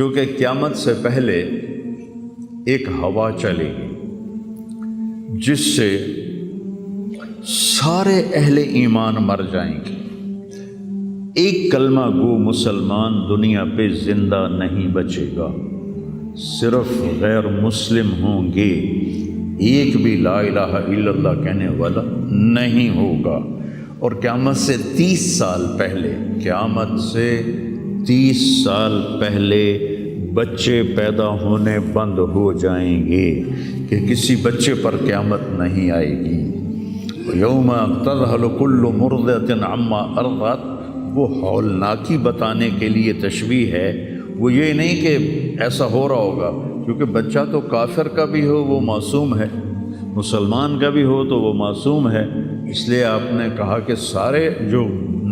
چونکہ قیامت سے پہلے ایک ہوا چلے گی جس سے سارے اہل ایمان مر جائیں گے، ایک کلمہ گو مسلمان دنیا پہ زندہ نہیں بچے گا، صرف غیر مسلم ہوں گے، ایک بھی لا الہ الا اللہ کہنے والا نہیں ہوگا۔ اور قیامت سے 30 سال پہلے، قیامت سے 30 سال پہلے بچے پیدا ہونے بند ہو جائیں گے کہ کسی بچے پر قیامت نہیں آئے گی۔ یوم تذہل کل مرضعۃ عما ارضعت، وہ ہولناکی بتانے کے لیے تشبیہ ہے، وہ یہ نہیں کہ ایسا ہو رہا ہوگا، کیونکہ بچہ تو کافر کا بھی ہو وہ معصوم ہے، مسلمان کا بھی ہو تو وہ معصوم ہے، اس لیے آپ نے کہا کہ سارے جو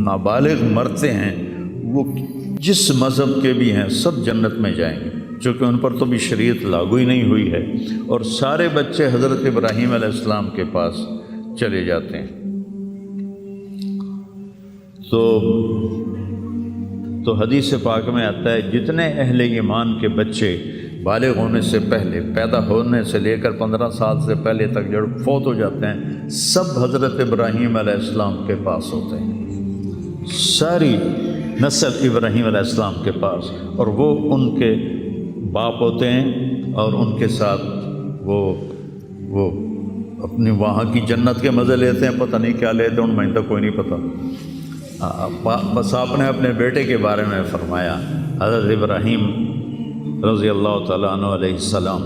نابالغ مرتے ہیں وہ جس مذہب کے بھی ہیں سب جنت میں جائیں گے، چونکہ ان پر تو بھی شریعت لاگو ہی نہیں ہوئی ہے، اور سارے بچے حضرت ابراہیم علیہ السلام کے پاس چلے جاتے ہیں۔ تو حدیث پاک میں آتا ہے جتنے اہل ایمان کے بچے بالغ ہونے سے پہلے، پیدا ہونے سے لے کر 15 سال سے پہلے تک جو فوت ہو جاتے ہیں، سب حضرت ابراہیم علیہ السلام کے پاس ہوتے ہیں، ساری نسل ابراہیم علیہ السلام کے پاس، اور وہ ان کے باپ ہوتے ہیں، اور ان کے ساتھ وہ اپنی وہاں کی جنت کے مزے لیتے ہیں، پتہ نہیں کیا لیتے ہیں، ان میں تو کوئی نہیں پتہ۔ بس آپ نے اپنے بیٹے کے بارے میں فرمایا، حضرت ابراہیم رضی اللہ تعالیٰ عنہ علیہ السلام،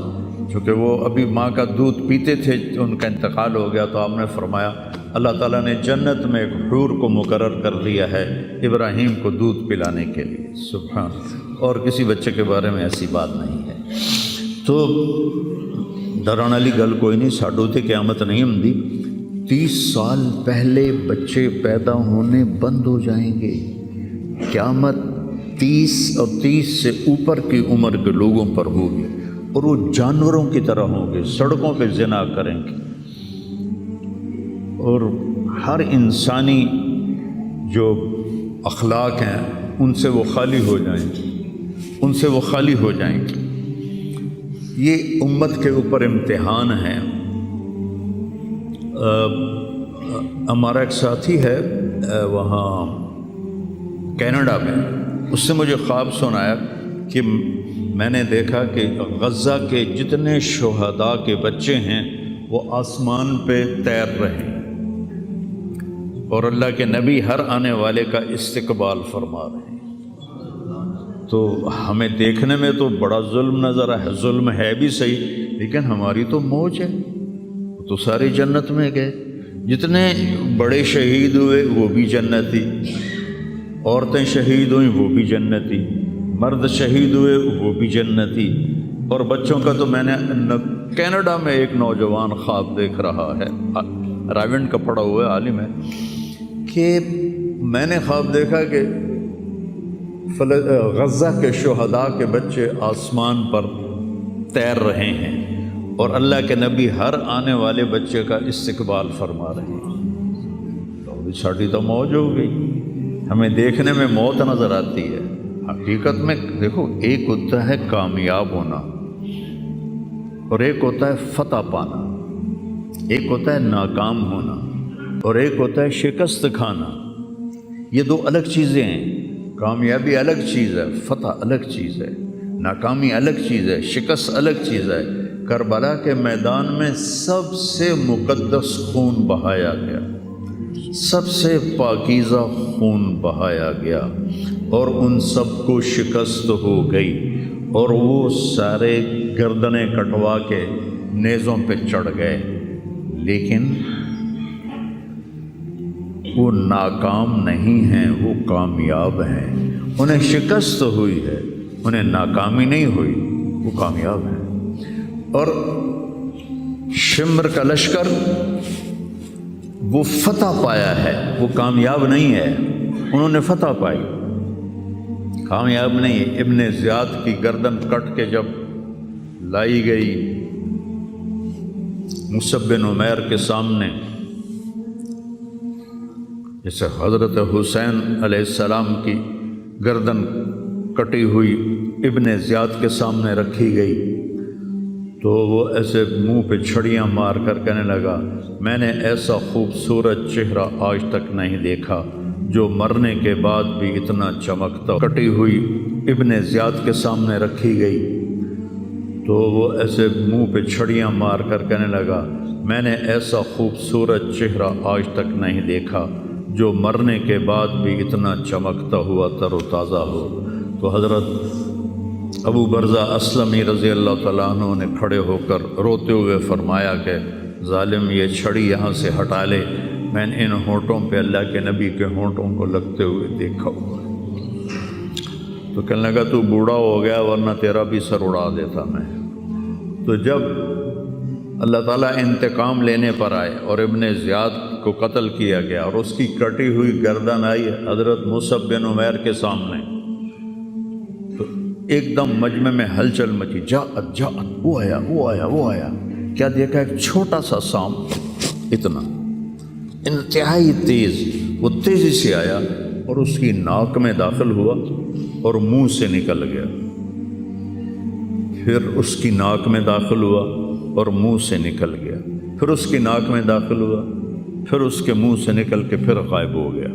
چونکہ وہ ابھی ماں کا دودھ پیتے تھے، ان کا انتقال ہو گیا، تو آپ نے فرمایا اللہ تعالیٰ نے جنت میں ایک حور کو مقرر کر دیا ہے ابراہیم کو دودھ پلانے کے لیے، سبحان، اور کسی بچے کے بارے میں ایسی بات نہیں ہے۔ تو ڈران والی گل کوئی نہیں، ساڈو تے قیامت نہیں ہوندی، 30 سال پہلے بچے پیدا ہونے بند ہو جائیں گے، قیامت 30 اور 30 سے اوپر کی عمر کے لوگوں پر ہوگی، اور وہ جانوروں کی طرح ہوں گے، سڑکوں پہ زنا کریں گے، اور ہر انسانی جو اخلاق ہیں ان سے وہ خالی ہو جائیں گے، ان سے وہ خالی ہو جائیں گے۔ یہ امت کے اوپر امتحان ہے۔ ہمارا ایک ساتھی ہے وہاں کینیڈا میں، اس سے مجھے خواب سنایا کہ میں نے دیکھا کہ غزہ کے جتنے شہداء کے بچے ہیں وہ آسمان پہ تیر رہے ہیں، اور اللہ کے نبی ہر آنے والے کا استقبال فرما رہے ہیں۔ تو ہمیں دیکھنے میں تو بڑا ظلم نظر ہے، ظلم ہے بھی صحیح، لیکن ہماری تو موج ہے، تو سارے جنت میں گئے، جتنے بڑے شہید ہوئے وہ بھی جنتی، عورتیں شہید ہوئیں وہ بھی جنتی، مرد شہید ہوئے وہ بھی جنتی، اور بچوں کا تو میں نے کینیڈا میں ایک نوجوان خواب دیکھ رہا ہے، راونڈ کا پڑھا ہوا ہے، عالم ہے، کہ میں نے خواب دیکھا کہ غزہ کے شہداء کے بچے آسمان پر تیر رہے ہیں، اور اللہ کے نبی ہر آنے والے بچے کا استقبال فرما رہے ہیں۔ تو ساڑی تو موج ہو گئی، ہمیں دیکھنے میں موت نظر آتی ہے، حقیقت میں دیکھو ایک ہوتا ہے کامیاب ہونا، اور ایک ہوتا ہے فتح پانا، ایک ہوتا ہے ناکام ہونا، اور ایک ہوتا ہے شکست کھانا۔ یہ دو الگ چیزیں ہیں، کامیابی الگ چیز ہے، فتح الگ چیز ہے، ناکامی الگ چیز ہے، شکست الگ چیز ہے۔ کربلا کے میدان میں سب سے مقدس خون بہایا گیا، سب سے پاکیزہ خون بہایا گیا، اور ان سب کو شکست ہو گئی، اور وہ سارے گردنیں کٹوا کے نیزوں پہ چڑھ گئے، لیکن وہ ناکام نہیں ہیں، وہ کامیاب ہیں۔ انہیں شکست ہوئی ہے، انہیں ناکامی نہیں ہوئی، وہ کامیاب ہیں۔ اور شمر کا لشکر وہ فتح پایا ہے، وہ کامیاب نہیں ہے، انہوں نے فتح پائی، کامیاب نہیں ہے۔ ابن زیاد کی گردن کٹ کے جب لائی گئی مصعب بن عمیر کے سامنے، جیسے حضرت حسین علیہ السلام کی گردن کٹی ہوئی ابن زیاد کے سامنے رکھی گئی تو وہ ایسے منہ پہ چھڑیاں مار کر کہنے لگا میں نے ایسا خوبصورت چہرہ آج تک نہیں دیکھا جو مرنے کے بعد بھی اتنا چمکتا۔ کٹی ہوئی ابن زیاد کے سامنے رکھی گئی تو وہ ایسے منہ پہ چھڑیاں مار کر کہنے لگا میں نے ایسا خوبصورت چہرہ آج تک نہیں دیکھا جو مرنے کے بعد بھی اتنا چمکتا ہوا تر و تازہ ہو۔ تو حضرت ابو برزہ اسلمی رضی اللہ تعالیٰ عنہ نے کھڑے ہو کر روتے ہوئے فرمایا کہ ظالم یہ چھڑی یہاں سے ہٹا لے، میں نے ان ہونٹوں پہ اللہ کے نبی کے ہونٹوں کو لگتے ہوئے دیکھا ہوا۔ تو کہنے لگا تو بوڑھا ہو گیا ورنہ تیرا بھی سر اڑا دیتا میں۔ تو جب اللہ تعالیٰ انتقام لینے پر آئے اور ابن زیاد کو قتل کیا گیا اور اس کی کٹی ہوئی گردن آئی حضرت مصعب بن عمیر کے سامنے، تو ایک دم مجمع میں ہلچل مچی، جاءت وہ آیا، کیا دیکھا؟ ایک چھوٹا سا سانپ، اتنا انتہائی تیز، وہ تیزی سے آیا اور اس کی ناک میں داخل ہوا اور منہ سے نکل گیا، پھر اس کی ناک میں داخل ہوا اور منہ سے نکل گیا، پھر اس کی ناک میں داخل ہوا، پھر اس کے منہ سے نکل کے پھر غائب ہو گیا۔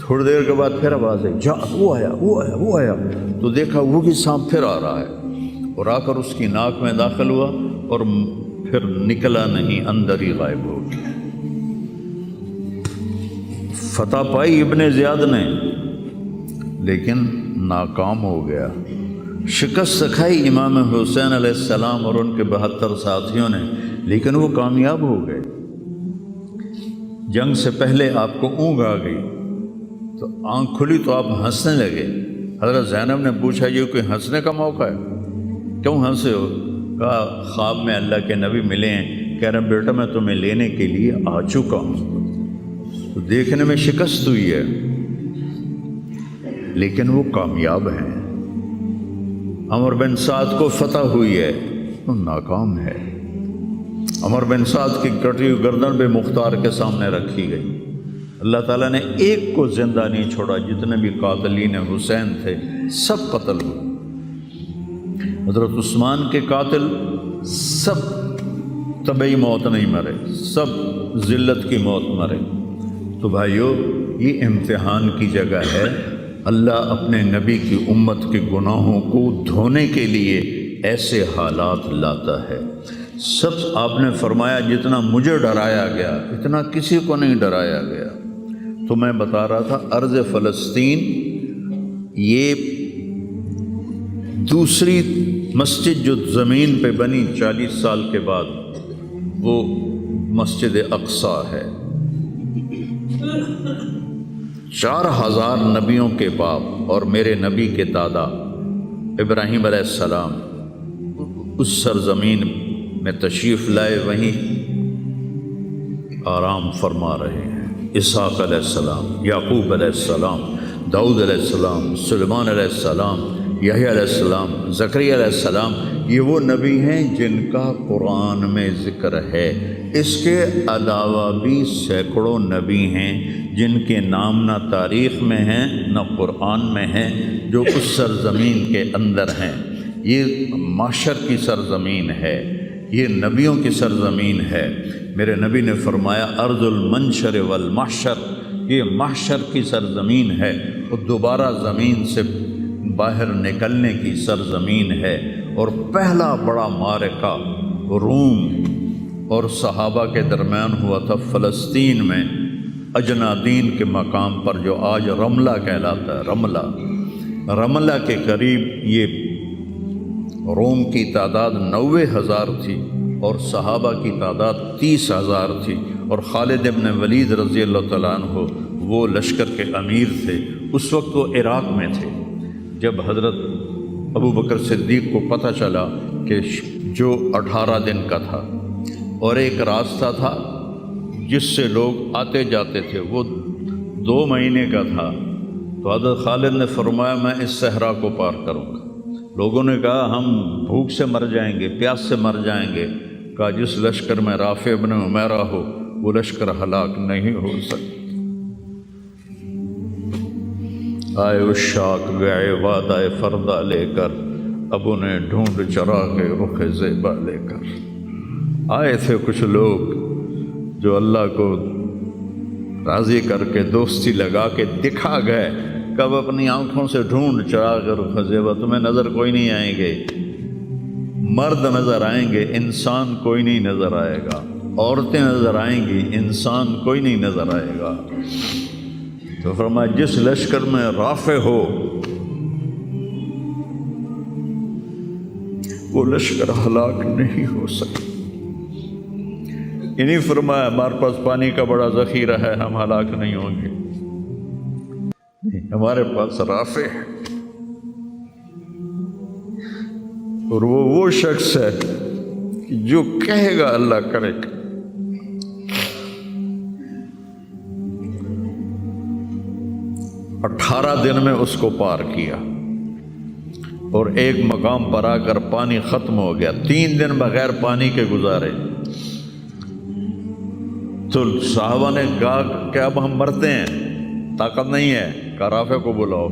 تھوڑی دیر کے بعد پھر آواز آئی، وہ آیا، تو دیکھا وہی سانپ پھر آ رہا ہے اور آ کر اس کی ناک میں داخل ہوا اور پھر نکلا نہیں، اندر ہی غائب ہو گیا۔ فتح پائی ابن زیاد نے لیکن ناکام ہو گیا، شکست کھائی امام حسین علیہ السلام اور ان کے 72 ساتھیوں نے، لیکن وہ کامیاب ہو گئے۔ جنگ سے پہلے آپ کو اونگ آ گئی تو آنکھ کھلی تو آپ ہنسنے لگے۔ حضرت زینب نے پوچھا یہ کوئی ہنسنے کا موقع ہے، کیوں ہنسے ہو؟ کہا خواب میں اللہ کے نبی ملے ہیں، کہہ رہے بیٹا میں تمہیں لینے کے لیے آ چکا ہوں۔ تو دیکھنے میں شکست ہوئی ہے لیکن وہ کامیاب ہیں۔ عمر بن سعد کو فتح ہوئی ہے، وہ ناکام ہے۔ عمر بن سعد کی کٹی ہوئی گردن بے مختار کے سامنے رکھی گئی، اللہ تعالیٰ نے ایک کو زندہ نہیں چھوڑا، جتنے بھی قاتلین حسین تھے سب قتل ہوئے۔ حضرت عثمان کے قاتل سب طبعی موت نہیں مرے، سب ذلت کی موت مرے۔ تو بھائیو یہ امتحان کی جگہ ہے، اللہ اپنے نبی کی امت کے گناہوں کو دھونے کے لیے ایسے حالات لاتا ہے۔ سب آپ نے فرمایا جتنا مجھے ڈرایا گیا اتنا کسی کو نہیں ڈرایا گیا۔ تو میں بتا رہا تھا ارض فلسطین یہ دوسری مسجد جو زمین پہ بنی 40 سال کے بعد، وہ مسجد اقصی ہے۔ 4000 نبیوں کے باپ اور میرے نبی کے دادا ابراہیم علیہ السلام اس سرزمین میں تشریف لائے، وہیں آرام فرما رہے ہیں۔ اسحاق علیہ السلام، یعقوب علیہ السلام، داؤد علیہ السلام، سلیمان علیہ السلام، یحییٰ علیہ السلام، زکریا علیہ السلام، یہ وہ نبی ہیں جن کا قرآن میں ذکر ہے۔ اس کے علاوہ بھی سینکڑوں نبی ہیں جن کے نام نہ تاریخ میں ہیں نہ قرآن میں ہیں، جو اس سرزمین کے اندر ہیں۔ یہ محشر کی سرزمین ہے، یہ نبیوں کی سرزمین ہے۔ میرے نبی نے فرمایا ارض المنشر والمحشر، یہ محشر کی سرزمین ہے اور دوبارہ زمین سے باہر نکلنے کی سرزمین ہے۔ اور پہلا بڑا معرکہ روم اور صحابہ کے درمیان ہوا تھا فلسطین میں، اجنادین کے مقام پر جو آج رملہ کہلاتا ہے۔ رملہ کے قریب یہ روم کی تعداد 90,000 تھی اور صحابہ کی تعداد 30,000 تھی، اور خالد ابن ولید رضی اللہ تعالیٰ عنہ وہ لشکر کے امیر تھے۔ اس وقت وہ عراق میں تھے۔ جب حضرت ابو بکر صدیق کو پتہ چلا کہ جو 18 دن کا تھا اور ایک راستہ تھا جس سے لوگ آتے جاتے تھے وہ 2 مہینے کا تھا، تو حضرت خالد نے فرمایا میں اس صحرا کو پار کروں گا۔ لوگوں نے کہا ہم بھوک سے مر جائیں گے، پیاس سے مر جائیں گے۔ کہا جس لشکر میں رافع ابن عمیرہ ہو وہ لشکر ہلاک نہیں ہو سکتا۔ آئے اشاق گئے وعدہ فردہ لے کر، اب انہیں ڈھونڈ چراغ رخ زیبا لے کر آئے تھے کچھ لوگ جو اللہ کو راضی کر کے دوستی لگا کے دکھا گئے، کب اپنی آنکھوں سے ڈھونڈ چراغ رخ زیبا، تمہیں نظر کوئی نہیں آئیں گے، مرد نظر آئیں گے، انسان کوئی نہیں نظر آئے گا، عورتیں نظر آئیں گی، انسان کوئی نہیں نظر آئے گا۔ تو فرمایا جس لشکر میں رافع ہو وہ لشکر ہلاک نہیں ہو سکتا۔ انہیں فرمایا ہمارے پاس پانی کا بڑا ذخیرہ ہے، ہم ہلاک نہیں ہوں گے، نہیں، ہمارے پاس رافع ہے، اور وہ شخص ہے کہ جو کہے گا اللہ کرے گا۔ 18 دن میں اس کو پار کیا، اور ایک مقام پر آ کر پانی ختم ہو گیا، 3 دن بغیر پانی کے گزارے۔ تو صحابہ نے کہا کہ اب ہم مرتے ہیں، طاقت نہیں ہے، کہا رافع کو بلاؤ۔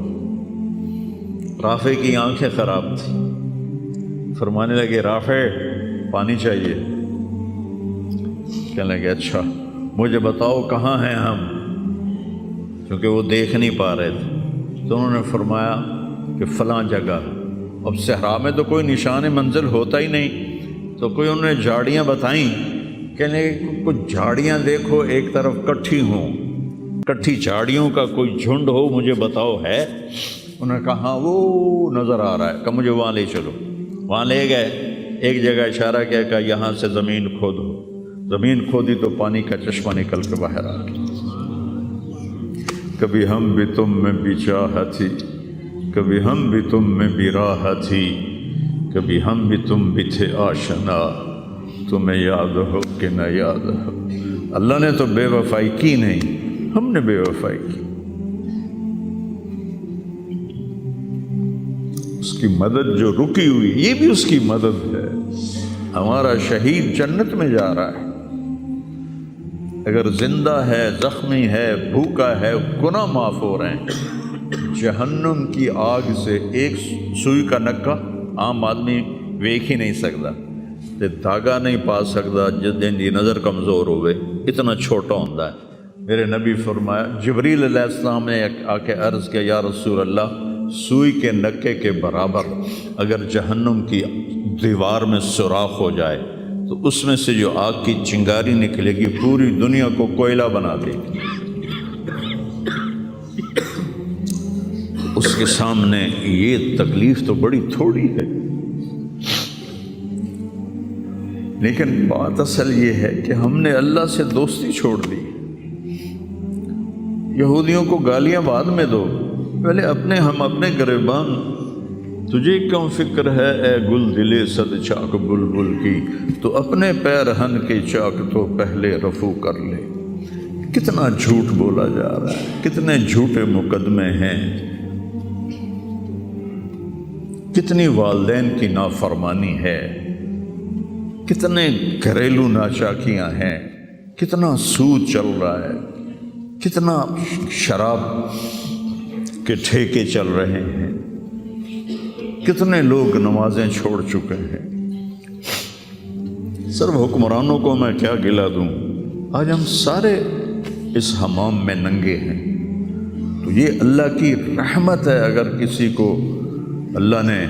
رافع کی آنکھیں خراب تھی، فرمانے لگے رافع پانی چاہیے، کہنے لگے اچھا مجھے بتاؤ کہاں ہیں ہم، کیونکہ وہ دیکھ نہیں پا رہے تھے۔ تو انہوں نے فرمایا کہ فلاں جگہ۔ اب صحرا میں تو کوئی نشان منزل ہوتا ہی نہیں، تو کوئی انہوں نے جھاڑیاں بتائیں، کہنے کچھ جھاڑیاں دیکھو ایک طرف کٹھی ہوں، کٹھی جھاڑیوں کا کوئی جھنڈ ہو، مجھے بتاؤ ہے؟ انہوں نے کہا ہاں وہ نظر آ رہا ہے، کہ مجھے وہاں لے چلو۔ وہاں لے گئے، ایک جگہ اشارہ کیا کہ یہاں سے زمین کھودو، زمین کھودی تو پانی کا چشمہ نکل کے باہر آ گیا۔ کبھی ہم بھی تم میں بھی چاہت تھی، کبھی ہم بھی تم میں بھی راہ تھی، کبھی ہم بھی تم بھی تھے آشنا، تمہیں یاد ہو کہ نہ یاد ہو۔ اللہ نے تو بے وفائی کی نہیں، ہم نے بے وفائی کی۔ اس کی مدد جو رکی ہوئی، یہ بھی اس کی مدد ہے۔ ہمارا شہید جنت میں جا رہا ہے، اگر زندہ ہے، زخمی ہے، بھوکا ہے، گناہ معاف ہو رہے ہیں۔ جہنم کی آگ سے ایک سوئی کا نکا عام آدمی ویکھ ہی نہیں سکتا، دھاگا نہیں پا سکتا، جس دن کی نظر کمزور ہوئے، اتنا چھوٹا ہوتا ہے۔ میرے نبی فرمایا، جبریل علیہ السلام نے آ کے عرض کیا یا رسول اللہ، سوئی کے نکے کے برابر اگر جہنم کی دیوار میں سوراخ ہو جائے تو اس میں سے جو آگ کی چنگاری نکلے گی پوری دنیا کو کوئلہ بنا دے گی۔ اس کے سامنے یہ تکلیف تو بڑی تھوڑی ہے، لیکن بات اصل یہ ہے کہ ہم نے اللہ سے دوستی چھوڑ دی۔ یہودیوں کو گالیاں بعد میں دو، پہلے ہم اپنے گریبان۔ تجھے کیوں فکر ہے اے گل دلے صد چاک بلبل کی، تو اپنے پیرہن کی چاک تو پہلے رفو کر لے۔ کتنا جھوٹ بولا جا رہا ہے، کتنے جھوٹے مقدمے ہیں، کتنی والدین کی نافرمانی ہے، کتنے گھریلو ناچاکیاں ہیں، کتنا سود چل رہا ہے، کتنا شراب کے ٹھیکے چل رہے ہیں، کتنے لوگ نمازیں چھوڑ چکے ہیں۔ صرف حکمرانوں کو میں کیا گلہ دوں، آج ہم سارے اس حمام میں ننگے ہیں۔ تو یہ اللہ کی رحمت ہے، اگر کسی کو اللہ نے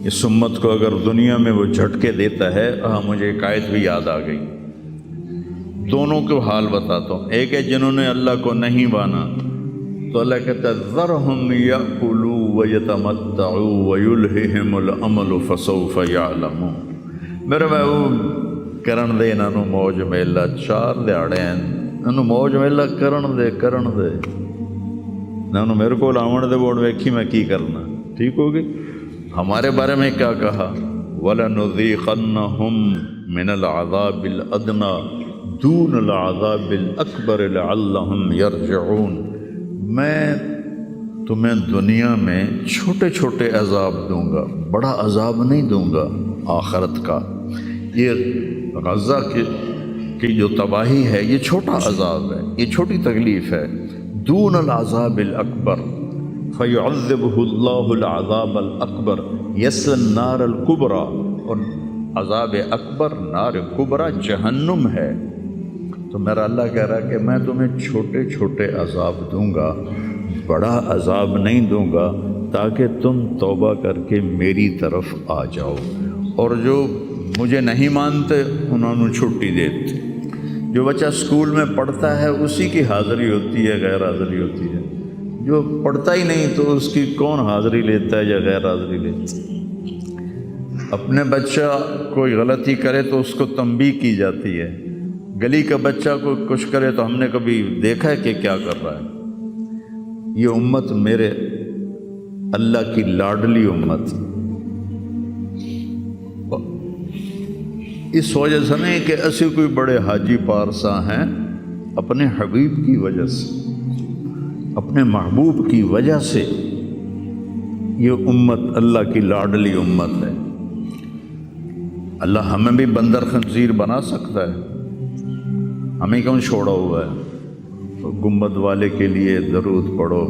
اس امت کو اگر دنیا میں وہ جھٹکے دیتا ہے۔ مجھے ایک آیت بھی یاد آ گئی، دونوں کو حال بتاتا ہوں۔ ایک ہے جنہوں نے اللہ کو نہیں مانا، تو اللہ کہتا ہے ذرہم یأکلوا ویتمتعوا ویلہہم الامل فسوف یعلمون۔ میرے محبوب کرن دے انہاں نوں موج میلا، 4 دہاڑے انہاں نوں موج میلا کرن دے انہاں نوں میرے کول آون دے، ووٹ ویکھی میں کی کرنا، ٹھیک ہوگی۔ ہمارے بارے میں کیا کہا، وَلَنُذِيقَنَّهُم مِّنَ الْعَذَابِ الْأَدْنَىٰ دُونَ الْعَذَابِ الْأَكْبَرِ لَعَلَّهُمْ يَرْجِعُونَ۔ میں تمہیں دنیا میں چھوٹے چھوٹے عذاب دوں گا، بڑا عذاب نہیں دوں گا آخرت کا۔ یہ غزہ کی جو تباہی ہے یہ چھوٹا عذاب ہے، یہ چھوٹی تکلیف ہے۔ دون العذاب الاکبر، فَيُعَذِّبُهُ اللَّهُ الْعَذَابَ الْأَكْبَرَ يَصْلَى النَّارَ الْكُبْرَى، اور عذاب اکبر نار کبرا جہنم ہے۔ تو میرا اللہ کہہ رہا ہے کہ میں تمہیں چھوٹے چھوٹے عذاب دوں گا، بڑا عذاب نہیں دوں گا، تاکہ تم توبہ کر کے میری طرف آ جاؤ، اور جو مجھے نہیں مانتے انہوں نے چھٹی دیتے۔ جو بچہ اسکول میں پڑھتا ہے اسی کی حاضری ہوتی ہے، غیر حاضری ہوتی ہے۔ جو پڑھتا ہی نہیں تو اس کی کون حاضری لیتا ہے یا غیر حاضری لیتا ہے؟ اپنے بچہ کوئی غلطی کرے تو اس کو تنبیہ کی جاتی ہے، گلی کا بچہ کوئی کچھ کرے تو ہم نے کبھی دیکھا ہے کہ کیا کر رہا ہے؟ یہ امت میرے اللہ کی لاڈلی امت، اس وجہ سے نہیں کہ ایسے کوئی بڑے حاجی پارسا ہیں، اپنے حبیب کی وجہ سے، اپنے محبوب کی وجہ سے یہ امت اللہ کی لاڈلی امت ہے۔ اللہ ہمیں بھی بندر خنزیر بنا سکتا ہے، ہمیں کیوں چھوڑا ہوا ہے؟ تو گنبد والے کے لیے درود پڑھو،